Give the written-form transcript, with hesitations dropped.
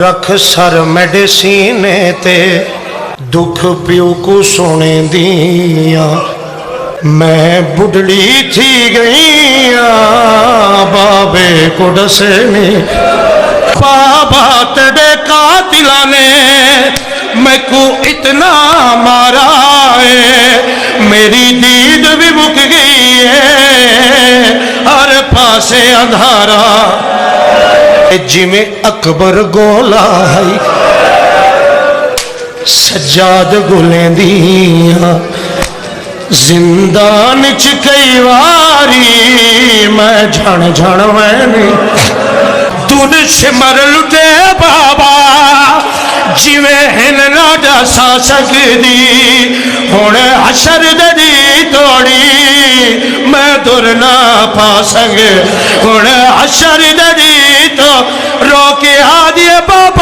रख sir medicine ते दुख प्यू को सोने दिया। मैं बुढ़ड़ी थी गई बाबे को डसने बाबा तेरे कातिला ने मैं को इतना मारा है मेरी दीद भी मुक गई है हर पासे अंधारा जिमें अकबर गोला है सज्जाद गुलें दिया जिंदान च कई वारी मैं झण झण मैंने तुन सिमर लुटे बाबा जिवें हिन ना दसा सकदी हुण हशर दी तोड़ी मैं दुर ना पा सके हुण हशर दी तो रोके आ दिए बाबा